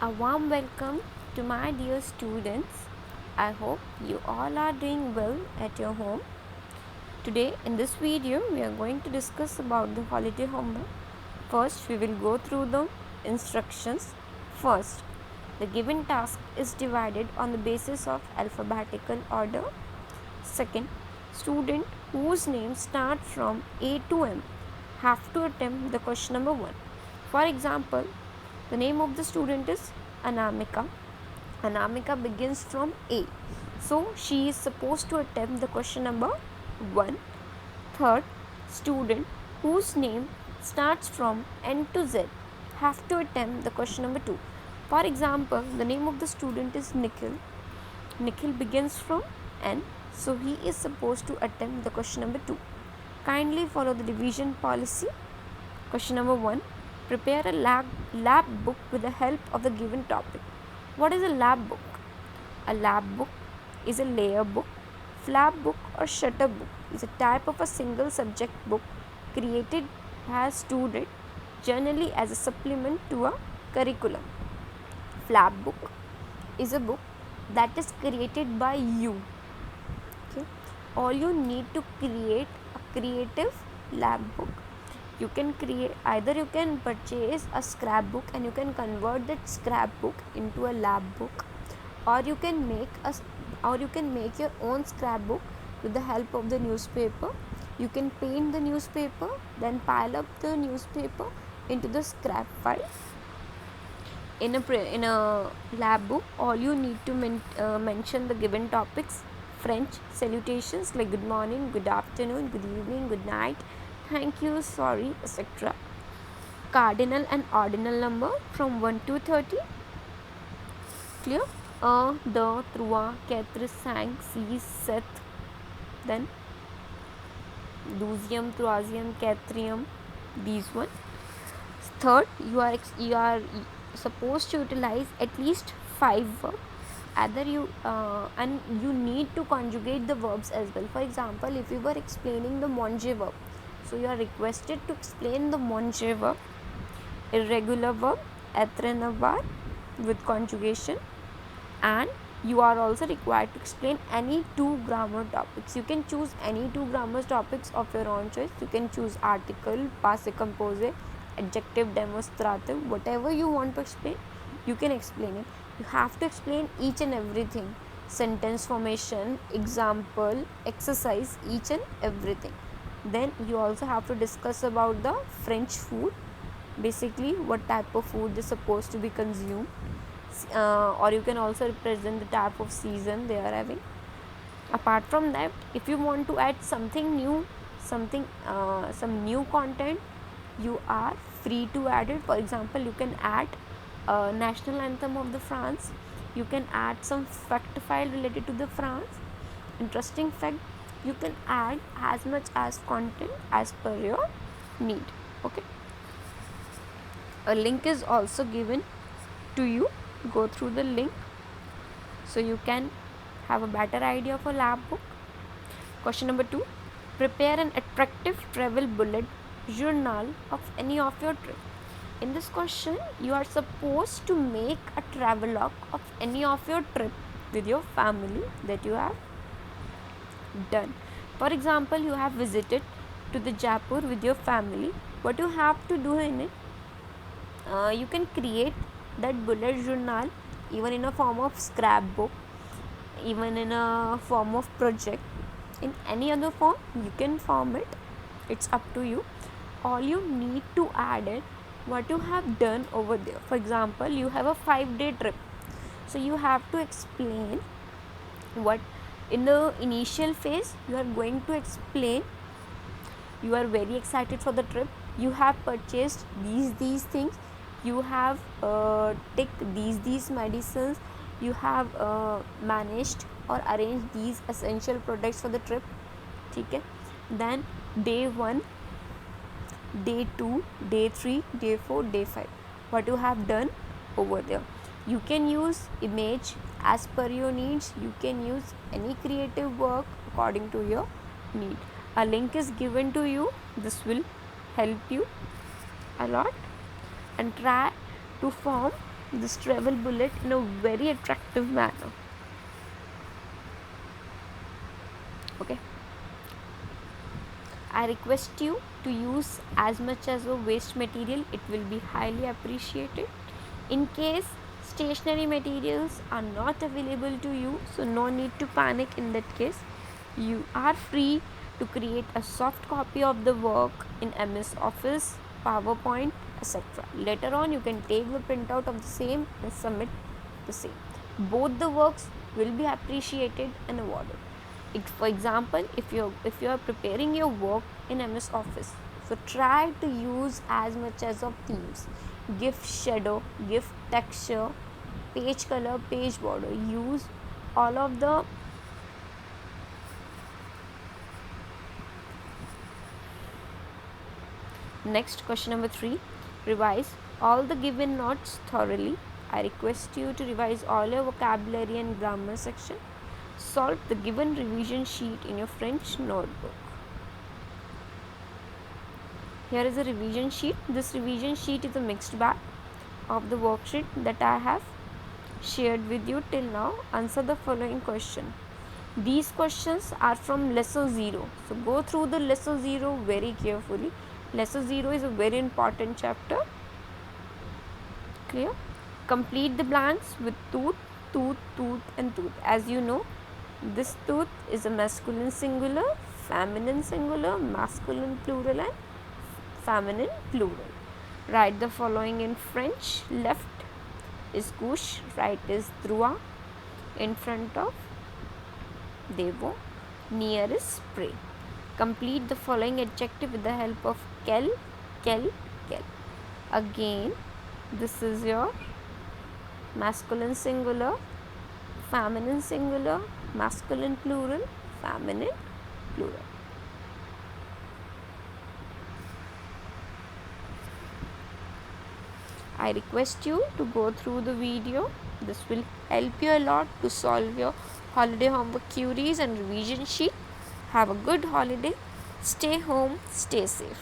A warm welcome to my dear students. I hope you all are doing well at your home. Today in this video we are going to discuss about the holiday homework. First we will go through the instructions. First, the given task is divided on the basis of alphabetical order. Second, student whose name start from A to M have to attempt the question number 1. For example, the name of the student is Anamika. Anamika begins from A. So she is supposed to attempt the question number 1. Third, student whose name starts from N to Z have to attempt the question number 2. For example, the name of the student is Nikhil. Nikhil begins from N. So he is supposed to attempt the question number 2. Kindly follow the division policy. Question number 1. Prepare a lab book with the help of the given topic. What is a lab book? A lab book is a layer book, flap book or shutter book. Is a type of a single subject book created by a student generally as a supplement to a curriculum. Flap book is a book that is created by you. Okay. All you need to create a creative lab book. You can purchase a scrapbook and you can convert that scrapbook into a lab book, or you can make your own scrapbook with the help of the newspaper. You can paint the newspaper, then pile up the newspaper into the scrap file. In a lab book, all you need to mention the given topics: French salutations like good morning, good afternoon, good evening, good night, thank you, sorry, etc. Cardinal and ordinal number from 1 to 30. Clear? The, trois, quatre, cinq, six, sept. Then douzième, troisième, quatrième. These one. Third, you are supposed to utilize at least 5 verbs. Either and you need to conjugate the verbs as well. For example, if you were explaining the manger verb, so you are requested to explain the manger verb, irregular verb, être and avoir with conjugation, and you are also required to explain any 2 grammar topics. You can choose any 2 grammar topics of your own choice. You can choose article, passé composé, adjective, demonstrative, whatever you want to explain, you can explain it. You have to explain each and everything: sentence formation, example, exercise, each and everything. Then you also have to discuss about the French food, basically what type of food is supposed to be consumed, or you can also represent the type of season they are having. Apart from that, if you want to add something new, some new content, you are free to add it. For example, you can add national anthem of the France. You can add some fact file related to the France, interesting fact. You can add as much as content as per your need. Okay, a link is also given to you. Go through the link so you can have a better idea of a lab book. Question number 2. Prepare an attractive travel bullet journal of any of your trip. In this question, you are supposed to make a travelogue of any of your trip with your family that you have done. For example, you have visited to the Jaipur with your family. What you have to do in it, you can create that bullet journal even in a form of scrapbook, even in a form of project, in any other form you can form it. It's up to you. All you need to add it what you have done over there. For example, you have a 5-day trip, so you have to explain what in the initial phase you are going to explain. You are very excited for the trip. You have purchased these things. You have taken these medicines. You have managed or arranged these essential products for the trip. Okay. Then day 1, day 2, day 3, day 4, day 5. What you have done over there. You can use image as per your needs. You can use any creative work according to your need. A link is given to you. This will help you a lot, and try to form this travel bullet in a very attractive manner. Okay, I request you to use as much as a waste material, it will be highly appreciated. In case stationery materials are not available to you, so no need to panic in that case. You are free to create a soft copy of the work in MS Office, PowerPoint, etc. Later on, you can take the printout of the same and submit the same. Both the works will be appreciated and awarded. For example, if you are preparing your work in MS Office, so try to use as much as of themes. Give shadow, give texture, page color, page border. Use all of the Next, question number 3. Revise all the given notes thoroughly. I request you to revise all your vocabulary and grammar section. Solve the given revision sheet in your French notebook. Here is a revision sheet. This revision sheet is a mixed bag of the worksheet that I have shared with you till now. Answer the following question. These questions are from lesson 0. So go through the lesson 0 very carefully. Lesson 0 is a very important chapter. Clear? Complete the blanks with tooth, tooth, tooth and tooth. As you know, this tooth is a masculine singular, feminine singular, masculine plural and feminine plural. Write the following in French. Left is couche, right is droit, in front of devo, near is spray. Complete the following adjective with the help of quel, quel, quel. Again, this is your masculine singular, feminine singular, masculine plural, feminine plural. I request you to go through the video. This will help you a lot to solve your holiday homework queries and revision sheet. Have a good holiday. Stay home, stay safe.